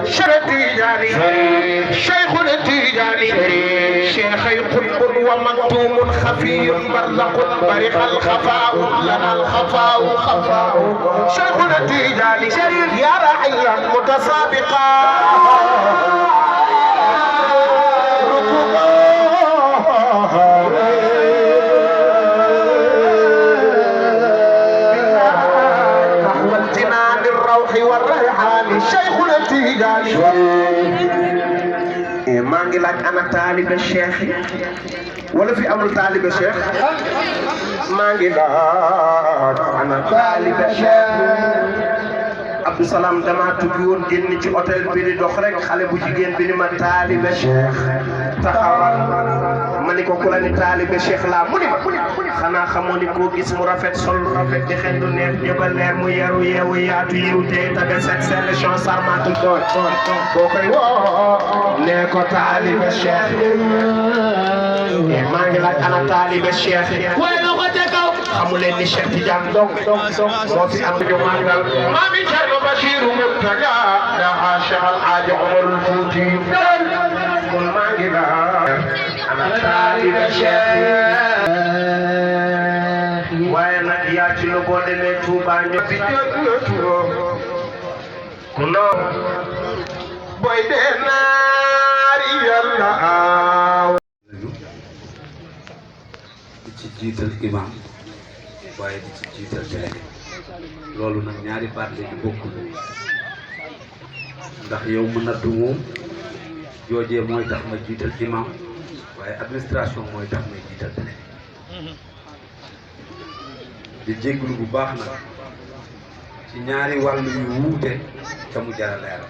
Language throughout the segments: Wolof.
شرتيجاني شيخ التيجاني شيخي قطب ومكتوم خفي برزق برق الخفاء لنا الخفاء خفاء شيخ التيجاني يا رعيا متسابقا الشيخ التيجاني ما نقول لك انا طالب الشيخ ولا في امر طالب الشيخ ما نقول لك انا طالب الشيخ عبد السلام دما تجون génn ci hôtel bi di dox rek xale bu jigéen bi ni ma taalibe cheikh taxawal ma ni ko ku la ni taalibe cheikh la mu ni ma xanaa xamoo ni koo gis mu rafet sol rafet di xel lu neex jëba leer mu yaru yeewu yaatu yiw tey taga set sélection sarmatul doon boo koy woo nee ko taalibe cheikh maa ngi laaj ana taalibe cheikh waaye la ko ca kaw xamu leen ni Cheikh Tidiane dong moo fi am ñu màggal maami Thierno Bachirou Mountaga daa Cheikh Al Hadj Omar Fouti kon maa ngi laaj ana taalibe cheikh waaye nag yaa ci lu boo demee Touba ñu fi jot ku noo boy dee naari yàlla aaw di ci jiital imam waaye di ci jiital délégué loolu nag ñaari baat la ñu bokkul ndax yow mu nattu moom joojee mooy tax ma jiital imam waaye administration mooy tax may jiital délégué di jégglu bu baax nag ci ñaari wàll yu wuute ca mu jara leeral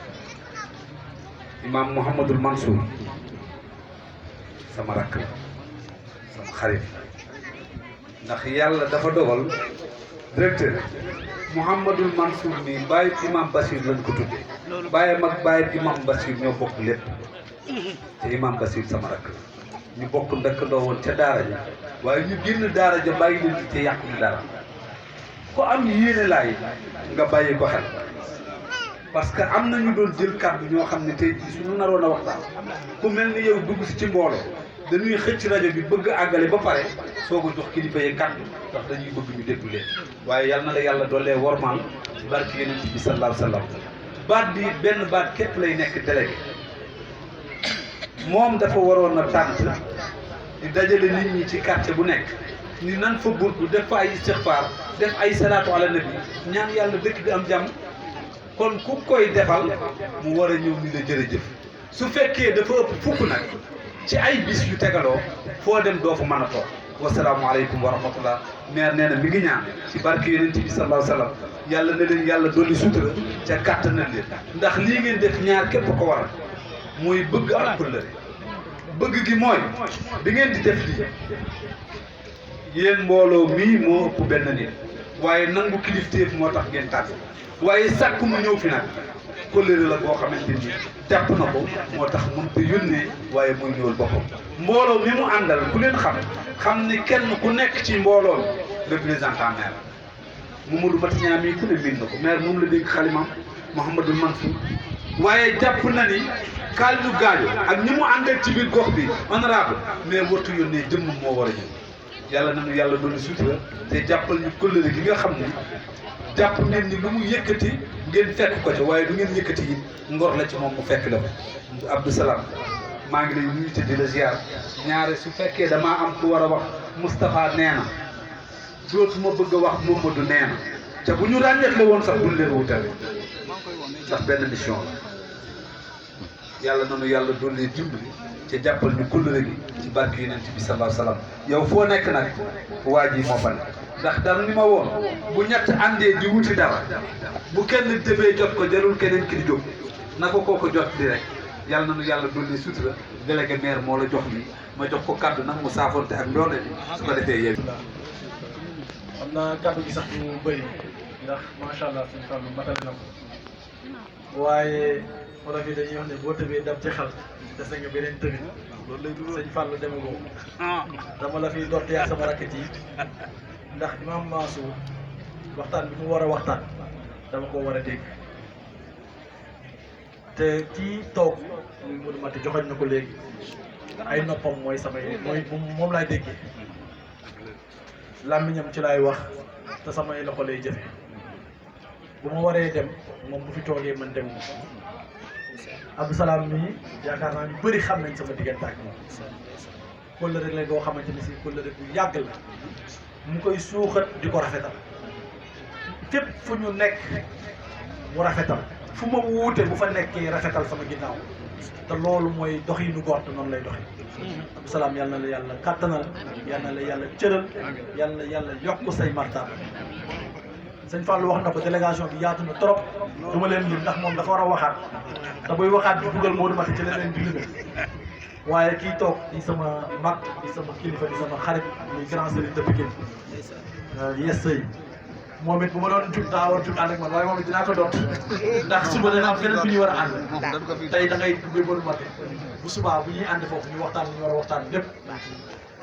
imam Mouhamadul Mansour sama rakk la sama xarit ndax yàlla dafa dogal directeur Mouhamadul Mansour mi bàyyi imam Bachir lañ ko tuddee bàyyi mag bàyyi imam Bachir ñoo bokk lépp te imam Bachir sama rakk ñu bokk ndëkkandoo woon ca daara ja waaye ñu génn daara ja bàyyi leen ci te yàqu ñu dara ko am yéene laay nga bàyyi ko xel parce que am na ñu doon jël kàddu ñoo xam ne tey jii suñu naroon a waxtaan ku mel ni yow dugg si ci mbooloo dañuy xëcc rajo bi bëgg àggale ba pare soo ko jox kilifa yi kàddu ndax dañuy bëgg ñu déglu leen waaye yal na la yàlla doolee wormaal ci barke yonent bi sallallahu alayhi wa sallam baat bi benn baat képp lay nekk délégué moom dafa waroon a tànt di dajale nit ñi ci quartier bu nekk ni nan fa burdu def fa ay istixfaar def ay salaatu ala nabi ñaan yàlla dëkk bi am jàmm kon ku koy defal mu war a ñëw ni la jërëjëf su fekkee dafa ëpp fukk nag ci ay bis yu tegaloo foo dem doo fa mën a toog wasalaamualeykum wa rahmatullah maire nee na mi ngi ñaan ci barke yonent bi sallallahu alayhi wa sallam yàlla na leen yàlla dolli sutura ca kàttan na leen ndax lii ngeen def ñaar képp ko waral muy bëgg ak kóllëre bëgg gi mooy bi ngeen di def lii yéen mbooloo mii moo ëpp benn nit waaye nangu kilifteef moo tax ngeen tàgg waaye sàkk mu ñëw fi nag kóllëre la boo xamante ni jàpp na ko moo tax mënut a yónnee waaye muy ñëwal boppam mbooloo mi mu àndal ku leen xam ni kenn ku nekk ci mbooloo mi représentant maire Mamadou Matiña mii ku ne miin na ko maire moom la dénk xalimam Mouhamadul Mansour waaye jàpp na ni Kalidou Gadio ak ñi mu àndal ci biir gox bi honorable mais wartu yónnee jëmm moo war a ñëw yàlla nañu yàlla doon sutura te jàppal ñu kóllëre gi nga xam ni jàpp ngeen ni lu mu yëkkati ngeen fekk ko ci waaye du ngeen yëkkati yi ngor la ci moom mu fekk la ko Abdou Salam maa ngi lay nuyu te di la ziar ñaare su fekkee damaa am ku war a wax Moustapha nee na dootuma bëgg a wax Mamadou nee na te bu ñu ràññeekle woon sax duñ leen wutale ndax benn mission la yàlla nanu yàlla doon leen dimbali te jàppal ñu kóllëre gi ci barke yonent bi sallallahu alayhi wa sallam yow foo nekk nag waa ji moo fa ne ndax dara ni ma woon bu ñett àndee di wuti dara bu kenn tëbee jot ko jarul keneen ki di jóg na ko kooku jot di rek yàlla na nu yàlla dolli sutura délégué maire moo la jox lii ma jox ko kaddu nag mu saafonte ak ndoole bi su ko defee yéen. xam naa kaddu gi sax du bëri ndax macha allah suñu fàllu matal na ko waaye wolof yi dañuy wax ne boo tëbee dab ci xal dese nga beneen tëbi loolu lay dund sëñ Fallou deme ko dama la fiy dotte ak sama rakkat yi ndax imam Mansour waxtaan bi mu war a waxtaan dama ko war a dégg te kii toog muy Modou Mati joxoñ na ko léegi ay noppam mooy samay moom laay déggee làmmiñam ci laay wax te samay loxo lay jëfe bu ma waree dem moom bu fi toogee man dem Abdou Salam mii yaakaar naa ñu bëri xam nañ sama diggante ak moom kóllëre la goo xamante ni si kóllëre bu yàgg la mu koy suuxat di ko rafetal fépp fu ñu nekk mu rafetal fu ma wuute bu fa nekkee rafetal sama ginnaaw te loolu mooy doxinu góor te noonu lay doxee Abdou Salam yal na la yàlla kàttanal yal na la yàlla cëral yal na yàlla yokk say martaaba sëñ Fallou wax na ko délégation bi yaatu na trop du ma leen lim ndax moom dafa war a waxaat te buy waxaat di dugal Modou Mati ci leneen bi waaye kii toog di sama mag di sama kilifa di sama xarit muy grand sëriñ de Pikine yes sëy moom it bu ma doon jug daa war jug ànd ak man waaye moom it dinaa ko doot ndax suba dana am feneen fu ñuy war a ànd tey da ngay duggee Modou Mati bu subaa bu ñuy ànd foofu ñu waxtaan ñu war a waxtaan lépp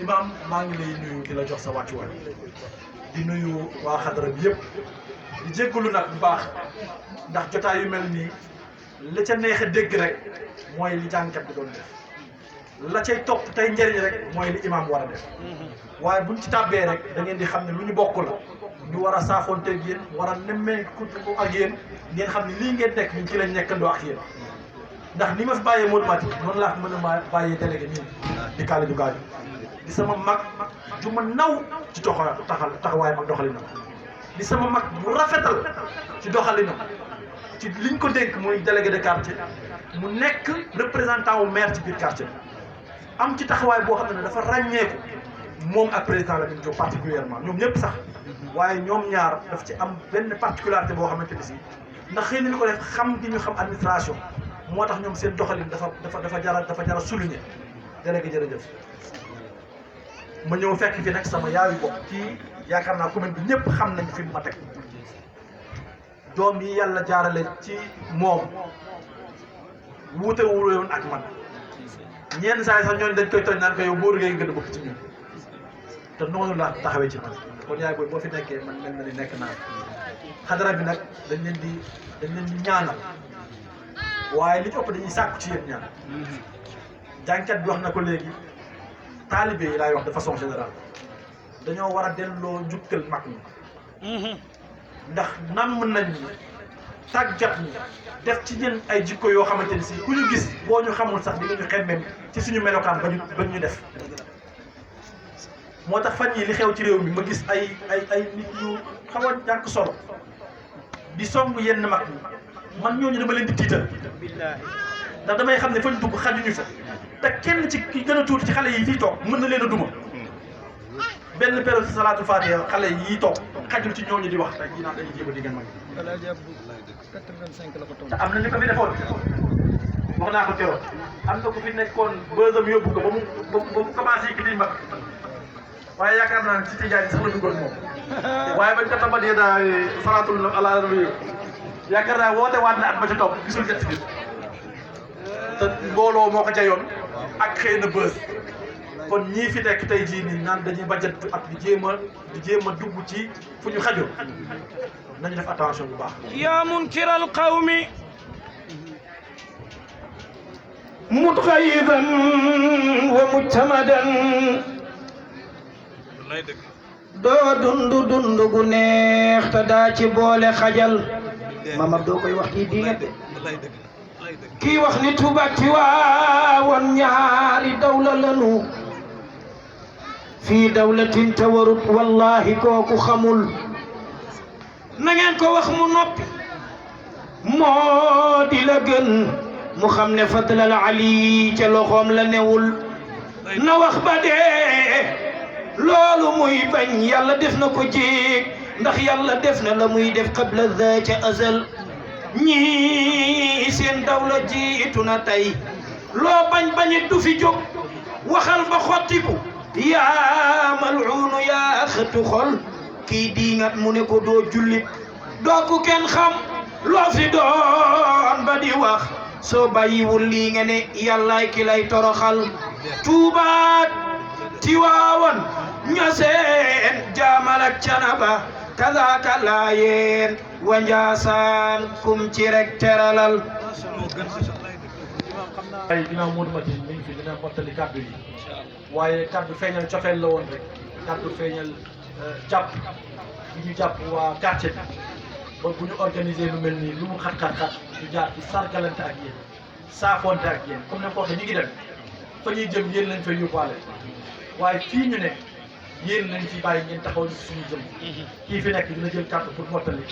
Imaam maa ngi lay nuyu di la jox sa wàccuwaay di nuyu waa xadara bi yëpp di jéggalu nag bu baax ndax jotaay yu mel nii la ca neex a dégg rek mooy li jàngkat bi doon def la cay topp tey njëriñ rek mooy li imaam war a def waaye buñ ci tàbbee rek da ngeen di xam ne lu ñu bokk la ñu war a saafoonteeg yéen war a nemmeeku ak yéen ngeen xam ne lii ngeen nekk ñun ci lañ nekkandoo ak yéen ndax ni ma fi bàyyee Modou Mati noonu laa fi mën a bàyyee délégué nii di kaale du gaañu di sama mag ju ma naw ci taxawaayam ak doxalinam di sama mag bu rafetal ci doxalinam ci liñ ko dénk muy délégué de quartier mu nekk représentant wu maire ci biir quartier am ci taxawaay boo xam ne dafa ràññeeku moom ak président Lamine Diop particulièrement ñoom ñëpp sax waaye ñoom ñaar daf ci am benn particularité boo xamante ni si ndax xëy na ñu ko def xam gi ñu xam administration moo tax ñoom seen doxalin dafa jara souligner délégué jërëjëf ma ñëw fekk fi nag sama yaayu bopp kii yaakaar naa commune bi ñëpp xam nañ fi ma teg doom yi yàlla jaarale ci moom wuute wuuloon ak man ñenn saa yi sax ñooñu dañ koy tooñ naan ko yow boo rëggee gën a bokk ci ñun te noonu laa taxawee ci man kon yaay booy boo fi nekkee man mel na ni nekk naa xadara bi nag dañ leen di ñaanal waaye li ci ëpp dañuy sàkku ci yéen ñaan jànkat bi wax na ko léegi taalibe yi laay wax de façon générale dañoo war a delloo njukkal mag ñi ndax nan mën nañ ni tàggat ñi def ci ñun ay jikko yoo xamante ni si ku ñu gis boo ñu xamul sax di nga ñu xemmem ci suñu melokaan ba ñu def moo tax fan yi li xew ci réew mi ma gis ay nit yu xaw a ñàkk solo di song yenn mag ñi man ñooñu dama leen di tiital ndax damay xam ne fañ dugg xajuñu fa te kenn ci ki gën a tuuti ci xale yi fii toog mën na leen a duma benn période salaatul faatiha xale yi toog xajul ci ñooñu di wax tey jii naan dañuy jéem a diggan mag te am na ñu ko fi defoon wax naa ko keroog am na ko fi nekkoon bësam yóbbu ko ba mu commencé ki di mag waaye yaakaar naa ne ci tijaan yi sax la duggoon moom waaye bañ ko tabatee daa salaatul ala nabi yaakaar naa woote waat na at ba ca topp gisul ñett bi te mbooloo moo ko jayoon ak xëy na bës kon ñii fi nekk tey jii nii naan dañuy bajjatu ak di jéem a dugg ci fu ñu xajul nañu def attention bu baax. yaa munkiral qawmi mutxayidan wa mujtamadan doo dund gu neex te daa ci boole xajal mamam doo koy wax kii dinga de kii wax ni Tuuba Tiwaawan ñaari dawla lanu fii dawlatin tawarut wallahi kooku xamul na ngeen ko wax mu noppi moo di la gën mu xam ne fadlal ali ca loxoom la newul na wax ba dee loolu muy bañ yàlla def na ko jéeg ndax yàlla def na la muy def qabla za ca azal ñii seen dawla jiitu na tey loo bañ bañit du fi jóg waxal ba xottiku yaa mal'uunu yaa xëtu xol kii diingat mu ne ko doo jullit doo ku kenn xam loo fi doon ba di wax soo bàyyiwul lii nga ne yàllaay ki lay toroxal Tuubaat Tiwaawan Ñaseen Jaamal ak Canaba kazaaka Laayeen wa Njaasaan kum ci rek teralal ay ginnaaw Modou Mati mi ngi fi dina mottali kàddu yi waaye kàddu feeñal cofeel la woon rek kàddu feeñal jàpp bi ñu jàpp waa quartier bi ba bu ñu organiser lu mel nii lu mu xat-xat-xat ñu jaar ci sargalante ak yéen saafonte ak yéen comme ne ko waxee ñu ngi dem fa ñuy jëm yéen lañ fay yóbbaale waaye fii ñu ne yéen lañ fi bàyyi ngeen taxaw ñu suñu jëm kii fi nekk dina jël kàddu pour mottali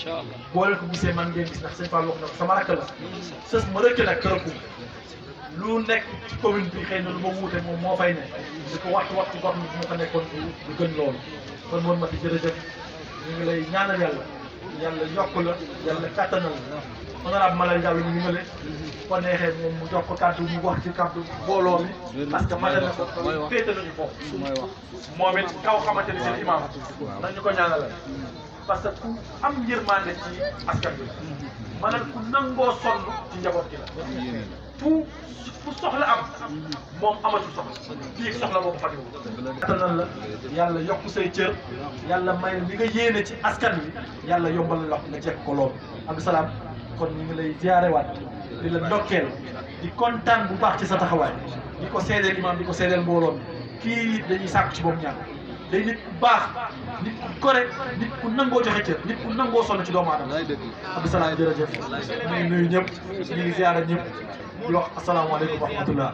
boo leen ko gisee man ngeen gis ndax sëñ Fall wax na ko sama rakk la sës ma rëkk nag kërëku lu nekk ci commune bi xëy na lu ma wuute moom moo fay ne di ko waxtu gox mi bu ma ko nekkoon du gën loolu kon moom Mati jërëjëf ñu ngi lay ñaanal yàlla yokk la yàlla kattanal la honorable Malal Diallo ñu ngi ngale ko neexee moom mu jox ko kàddu mu wax ci kàddu mbooloo mi parce que mate na ko féete nañu foofu moom it kaw xamante ni seen imam nañu ko ñaanalal parce que ku am yërmande ci askan bi maanaam ku nangoo sonn ci njaboot gi la fu soxla am moom amatul soxla fii soxla boobu fajoo kattanal la yàlla yokk say cër yàlla may li nga yéene ci askan wi yàlla yombal la nga jekk ko loolu Abdou Salam kon ñu ngi lay ziyaarewaat di la ndokkeel di kontaan bu baax ci sa taxawaay di ko seedeel imam di ko seedeel mbooloo mi kii dañuy sàkku ci boobu ñaan day nit ku baax nit ku correct nit ku nangoo joxe cër nit ku nangoo sonn ci doomu aadama Abdou Salam jërëjëf ñu ngi nuyu ñëpp ñu ngi ziyaare ñëpp di wax asalaamaaleykum wa rahmatullah